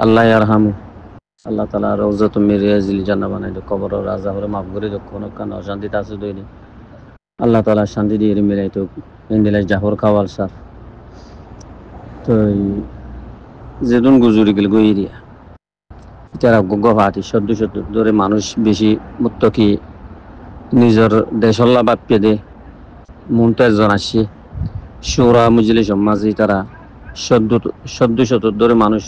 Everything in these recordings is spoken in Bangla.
আল্লাহ ইয়ারহামু, আল্লাহ তাআলা রওজাতুম মির রিয়াজিল জান্নাহ বানাই দে, কবর রাজা হরে মাফ করে দে, কোন কান অশান্তিতে আছে দইনি আল্লাহ তাআলা শান্তি দিয়ে মিলাই তো ইন্দিলা জাহর কাওয়াল সার তো যেদুন গুজুরি গেল গইরিয়া যারা গগহাটি সদ্য সদ্য ধরে মানুষ বেশি মুত্তকি নিজের দেশল্লা বাপ্যে দে মমতাজ জন আসছে সুরা মুজলি সমাজি তারা সদ্য সদ্য শত ধরে মানুষ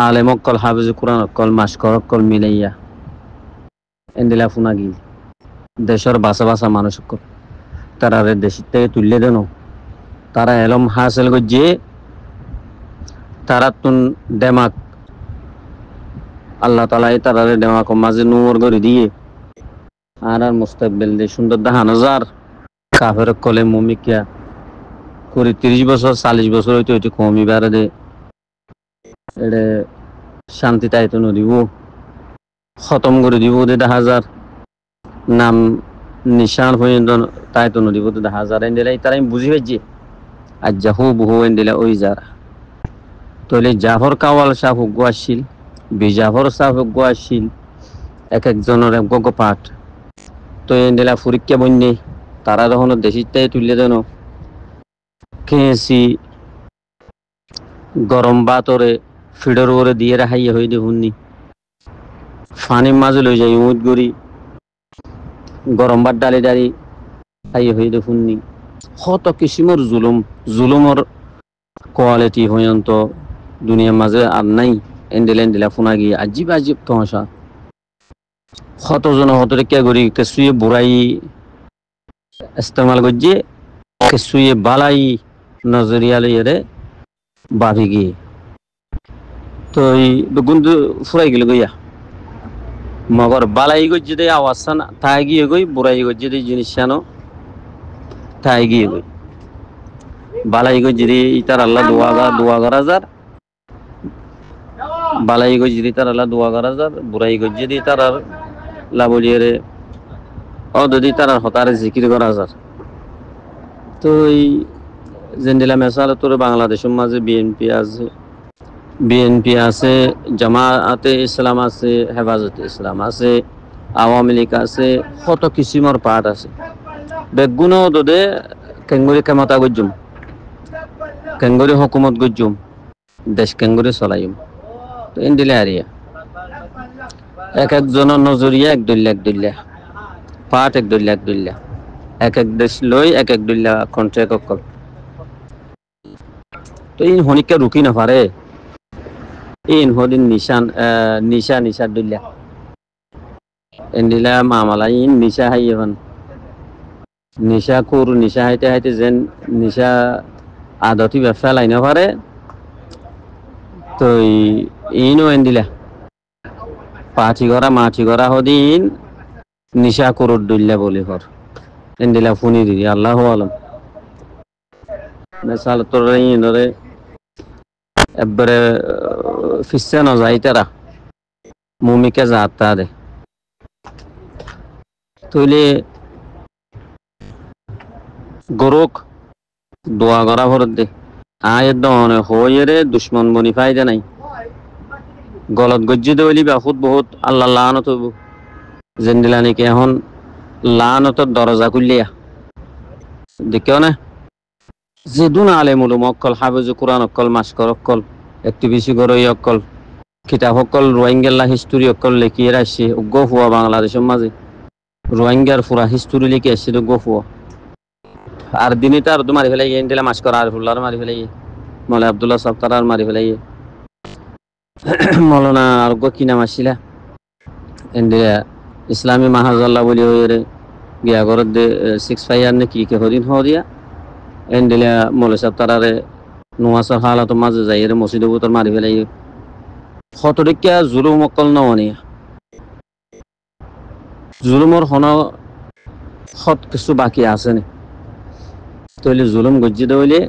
আলেম অক্কল হাফিজ কোরআন অক্কল মাস্কর অক্কল মিলাইয়া এন্দিলা ফুনাগি দেশের বাসা বাসা মানুষ অক্কল তারা দেশ থেকে তুললে দেন তারা এলম হাসিল করছে তারা তুন দেমাক আল্লাহ তাআলা তারা দেমাক মাঝে নূর করে দিয়ে আর মুস্তাকবিল দে সুন্দর দেখানো যার কাফের কলে মুমিকিয়া করে 30 বছর 40 বছর হইতে হইতে কমি বাড়ে দে এটা শান্তি তাইতো নদীব খতম করে দিব দে 10,000 নাম নিশান পর্যন্ত তাইতো নদীব দে 10,000 এন্ডিলাই তারা বুঝি পাইছি আজ যাহু বহু এন্ডিলা ওই যারা তইলে জাফর কাওয়াল শাহ হুগুয়াশিল বিজাফর শাহ হুগুয়াশিল এক একজনের এক গগ পাঠ তো এন্ডিলা পরীক্ষা বন্যে তারা যখন দেশিটাই তুললে দেন খেয়েছি গরম বাতরে ফিডর ওরে দিয়ে রাখাইয়া হই দে হুন্নি ফানির মাঝে লই যাই উঠ গড়ি গরম ভাত ডালি ডালি খাইয়া হই দে হুন্নি কত কিসিমর জুলুমর কোয়ালিটি হয়ন্ত দুনিয়ার মাঝে আর নাই এন্ডিলা ফোনা গিয়ে আজিব আজিব তমাশা কতজন হতরে কে করি কেসুয়ে বুড়াই ইস্তেমাল করছে কেসুয়ে বালাই নজরিয়া লইয়ে বাভি গিয়ে তো এই গুন্দ ফুরাই গেল গইয়া মগর বালাই গজ্জে দে আওয়াজ না তাই গিয়ে গই বুড়াই গজ্জে দে জিনিস জানো তাই গিয়ে গই বালাই গজ্জে দে ইতার আল্লাহ দোয়া করা যার বালাই গজ্জে দে তার আল্লাহ দোয়া করা যার বুড়াই গজ্জে দে তার আর লাবলিয়ে রে ও যদি তার হতারে জিকির করা যার তো এই জেন্দিলা মেসালে তোর বাংলাদেশের মাঝে বিএনপি আছে জামায়াতে ইসলাম আছে হেফাজতে ইসলাম আছে আওয়ামী লীগ আছে কত কিসিমর পার্ট আছে বেগুনো দদে কেঙ্গুরি ক্ষমতা গজ্জুম কেঙ্গুরি হুকুমত গজ্জুম দেশ কেঙ্গুরি চলাইম তো ইন্দিলা আরিয়া এক একজনের নজরিয়া এক দল্যা পার্ট এক দল্যা এক এক দেশ লই এক এক দল্যা কন্ট্রাক্ট অকল তো এই হনিকা রুকি না পারে এই হদিন নিশা দল্যা এন্দিলা মামালা ইন নিশা হাই এখন নিশা কুর নিশা হাইতে যেন নিশা আদতি ব্যবসা লাইনে পারে তো ইনো এন্দিলা মাছি করা হদিন নিশা কুরুর দল্যা বলি হর এন্দিলা ফুনি দিদি আল্লাহ আলম মেসাল তোর ধরে একবারে ফিসে ন যাই তারা মুমিকে যাতা দে তইলে গরুক দোয়া করা ভরত দে আয়ের দনে হইরে দুশ্মন বনি ফায়দা নাই গলত গজ্জি দইলি বহুত বহুত আল্লাহ লানত হইব জেন্দিলা নাকি এখন লানতর দরজা খুলিয়া দেখিও না যেদুন আলেমুল অক্কল হাফিজ কোরআন অক্কল মাস্কর অক্কল একটু বেশি গরই অক্কল কিতাব অক্কল রোহিঙ্গা হিস্টোরি অক্কল লেখিয়ে আসছে উগ্র হুয়া বাংলাদেশের মাঝে রোহিঙ্গার পুরা হিস্টোরি লিখে আসছে উগ্র হুয়া আর দিনে তার মারি ফেলাই এন্ডিলা মাস্কর আরিফুল্লাহ মারি ফেলাই মৌলা আব্দুল্লাহ সফতার মারি ফেলাই মৌলানা আর কি নাম আসছিলা এন্ডিলা ইসলামী মাহাজাল্লাহ বলি হয়ে গিয়া ঘরত দে 6 নে কি কে হদিন হদিয়া এন্ডিলা মৌলা সফতারে নোয়াসর হালাত মাঝে যাই রে মসজিদ বুতর মারি ফেলাই খতরিকা জুলুম অকল ননিয়া জুলুমর হন খত কিছু বাকি আছে নে তইলে জুলুম গজ্জি দইলে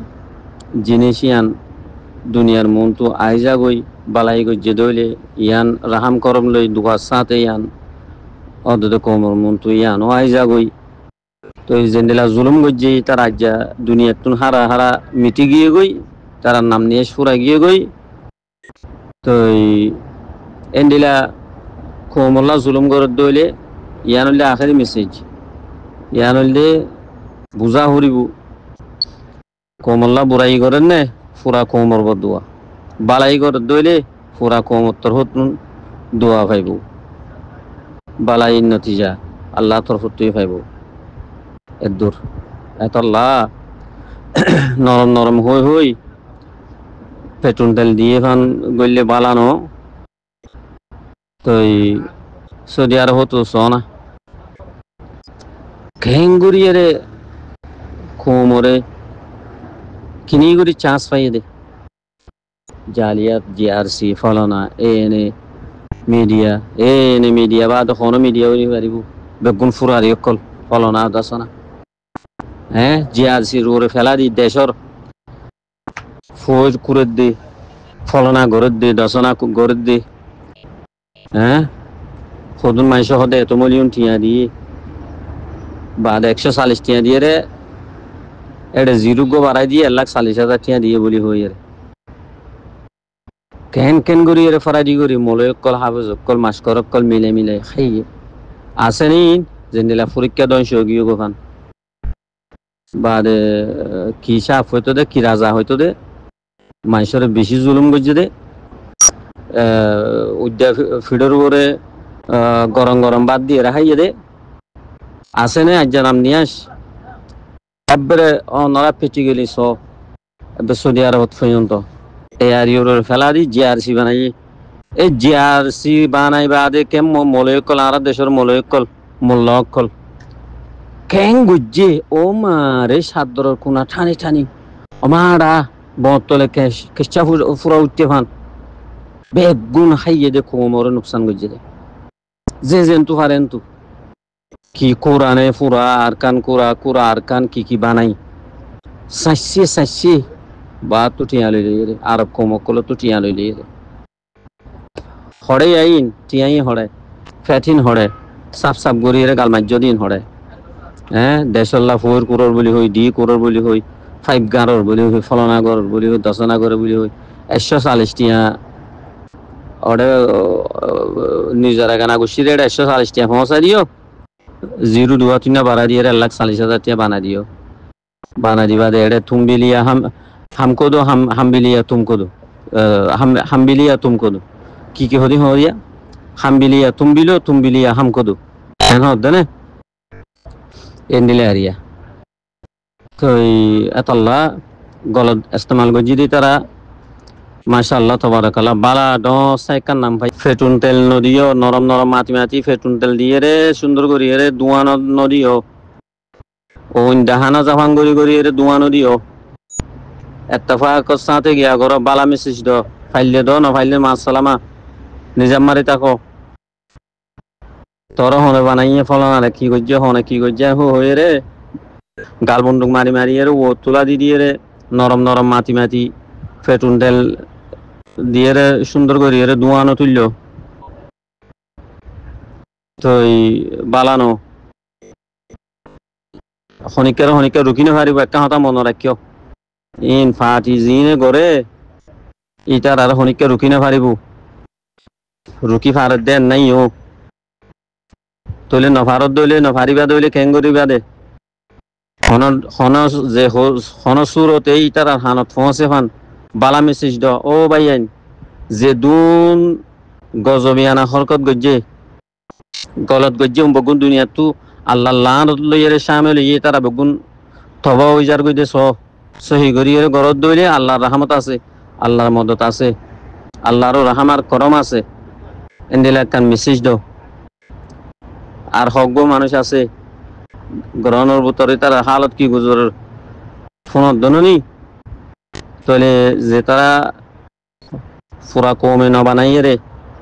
জিনিসিয়ান দুনিয়ার মনটো আইজা গই বালাই গজ্জি দইলে ইয়ান রাহাম করম লই দুয়া সাথে ইয়ান অদদ কোমর মনটো ইয়ান আইজা গই তো জেন্দিলা জুলুম গজ্জি তার আজ্জা দুনিয়াতুন হারা মিটি গিয়ে গই তার নাম নিয়ে সুরা গিয়ে গই তো এন্ডিলা কোমল্লা জুলুম করে দইলে ইয়ান হইলে আখেরি মেসেজ ইয়ান হইলে বুঝা হরিব কোমল্লা বুড়াই করেন নে ফুরা কোমর দোয়া বালাই করে দইলে ফুরা কোমর হতুন দোয়া পাইব বালাই নতিজা আল্লাহ তরফতুই পাইব এদুর এতল্লা নরম নরম হই হই পেট্রোল তেল দিয়ে ফান গইলে বালানো তো সৌদি আরব হতো সোনা ঘেঙ্গুরিয়ে কোমরে কিনি করি চান্স পাইয়ে দে জালিয়াত জিআরসি ফলনা এনে মিডিয়া বা তখন মিডিয়া উনি পারিব বেগুন ফুরারি অকল ফলনা দাসনা হ্যাঁ জিআরসি রোরে ফেলা দি দেশর ফৌজ করে দে ফলনা গড়ে দে দশনা গড়ে দে হ্যাঁ সদুন মাইশ হদে এত মলিয়ন টিয়া দিয়ে বাদ 140 টিয়া দিয়ে রে এটা জিরো গো বাড়াই দিয়ে 1,40,000 টিয়া দিয়ে বলি হই রে কেন কেন করি এর ফরাজি করি মলয়কল হাফেজ অকল মাস্কর অকল মিলে খাই আসেনি জেন্দিলা পরীক্ষা দন সগিও গোখান বাদ কি সাফ হইতো দে কি রাজা হইতো দে মাইসরে বেশি জুলুম করছে দে উদ্যা ফিডর করে গরম গরম বাদ দিয়ে রাখাইয়ে দে আসেনে আজ নাম নিয়ে আস একবারে নরা পেটি গেলি সৌদি আরব পর্যন্ত এয়ার ইউরোর ফেলা দি জিআরসি বানাই এই জিআরসি বানাই বাদে কেম মলয়কল আর দেশের মলয়কল মোল্লকল কেং গুজ্জে ও মারে সাদর কোনা ঠানি ঠানি আমারা বতলে কেশা ফুরা উঠতে ফান বেগুন খাইয়ে দে কোমরে নুকসান গুজ্জে দে যে জেন্তু হারেন্তু কি কোরআনে ফুরা আর কান কি বানাই সাইসে বা তুটিয়া লইলে রে আরব কমকল তুটিয়া লইলে রে হড়ে আইন টিয়াই হড়ে ফ্যাটিন হড়ে সাপ গড়িয়ে গাল মাজ্য দিন হড়ে হ্যাঁ দেশল্লা 4 করোর বলি হই 2 করোর বলি হই 5 গারর বলি হই ফলনা গরর বলি হই দশনা গরর বলি হই 140 টিয়া ওরে নিজের গানা গুছিয়ে 140 টিয়া পৌঁছা দিও জিরো দুয়া তিনা বাড়া দিয়ে 1,40,000 টিয়া বানা দিবা দে এড়ে তুম বিলিয়া हमको दो हम भी लिया तुमको दो हम भी लिया तुमको दो কি হদি হইয়া हम भी लिया तुम भी लिया हमको दो কেন হদ না এন্ডিলে আরিয়া তো এতল্লা গলত ইস্তেমাল গজি দি তারা মাশাআল্লাহ তাবারাকাল্লাহ বালা দ সাইকান নাম ভাই ফেটুন তেল নদিও নরম নরম মাটি ফেটুন তেল দিয়ে রে সুন্দর করিয়ে রে দুয়া নদিও ও ইন্দাহানা জাফান গরি রে দুয়া নদিও এত্তেফাক সাথে গিয়া ঘর বালা মেসেজ দ ফাইলে দ না ফাইলে মা সালামা নিজাম মারি তাকো তোর হনে বানাইয়ে ফলনা কি গজ্জে হনে কি গজ্জে হয়ে রে গাল বন্দুক মারি রে ও তুলা দিয়ে রে নরম নরম মাটি ফেটুন তেল দিয়ে রে সুন্দর করিয়ে রে দুয়ানো তুলল তো বালানো হনিকে রুকিনে পারিব একটা হতা মনে রাখিও ইন ফাটি জিনে গরে ইটার আর হনিকে রুকি না পারিব রুকি ফারত দেন নাই ও তলে নফারত দইলে নফারিবা দইলে কেং করিবা দে হন সুরতে ইটার আর হানত পৌঁছে ফান বালা মেসেজ দ ও ভাইয়ান যে দুন গজবিয়ানা হরকত গজ্জে গলত গজ্জে বগুন দুনিয়া তু আল্লাহ লান লইরে শামিল ইয়ে তারা বগুন তবা ওইজার গইদে সহি গরিয়ে গরত দইলে আল্লাহর রহমত আছে আল্লাহর মদত আছে আল্লাহর রহমার করম আছে এন্ডিলা কান মেসেজ দাও আর হগ্গ মানুষ আছে গ্রহণের ভিতরে তার হালত কি গুজর ফোনত দননি তলে যে তারা ফুরা কমে ন বানাইয়ে রে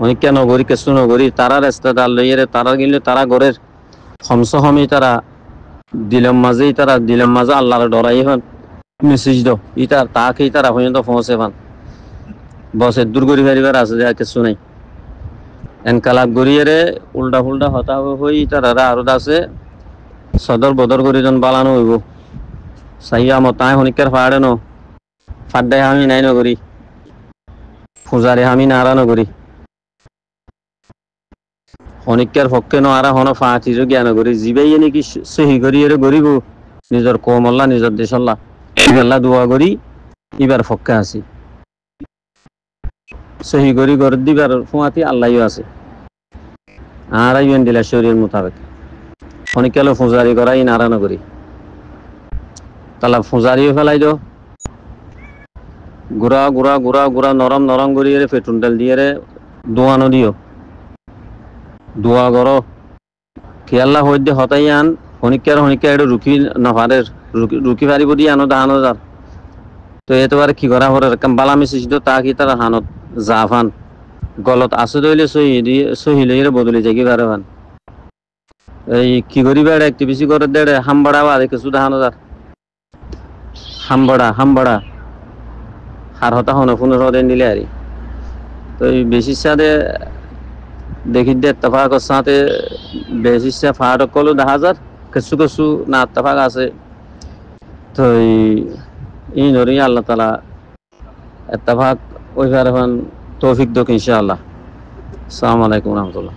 অনেক নগরী কেসু নগরী তারা রাস্তা দাল লইয়ে রে তারা গেলে তারা গড়ের হমসহমি তারা দিলম মাঝে আল্লাহর ডরাই হন মেসেজ দাও ইটার তাকে ইতারা পর্যন্ত পৌঁছে পান বসে দূর করি পারিবার আছে যে কিছু নাই এনকালাব গড়িয়ে রে উল্টা ফুল্টা হতা হই তারা আরো আছে সদর বদর করি জন বালানো হইব সাইয়া মতায় হনিকের ফাড়ে ন ফাড্ডায় আমি নাই নগরী ফুজারি আমি নারানো করি অনেকের পক্ষে নহারা হন ফাঁচিরও জ্ঞান করি জিবাইয়ে নাকি সহি করি এর গরিব নিজের কমল্লা নিজের দেশল্লা এগুলা দোয়া করি এবার পক্ষে আছি সহি করি গর দিবার ফুয়াতি আল্লাহও আছে আর আইবেন দিলা শরীর মোতাবেক অনেকেল ফুজারি করাই নারানো করি তালা ফুজারিও ফেলাই দো গুড়া গুড়া গুড়া গুড়া নরম নরম করি এর পেট্রোল তেল দিয়ে দোয়ানো দিও দোয়া করো খেয়াল্লা হইতে হতাই আন হনিকা এটা রুকি নফারের রুকি পারিব দি আনো দাহানো যার তো এতবার কি করা হরে বালা মিশিস তো তা কি তার হানত জাফান গলত আসে দইলে সহি লইরে বদলে যাই পারে ভান এই কি করি বেড়ে একটু বেশি করে দেড়ে হামবাড়া বা দেখে শুধু হানো যার হামবাড়া হার হতা হন ফোনের হতে নিলে আরি তো এই বেশির সাথে দেখি দে তফাক সাথে বেশির সাথে ফাটক কলো 10,000 কিছু না তফাক আছে তো এই নরি আল্লাহ তালা এতফাক ওই তৌফিক দোক ইনশাআল্লাহ। আসসালামু আলাইকুম রহমতুল্লাহ।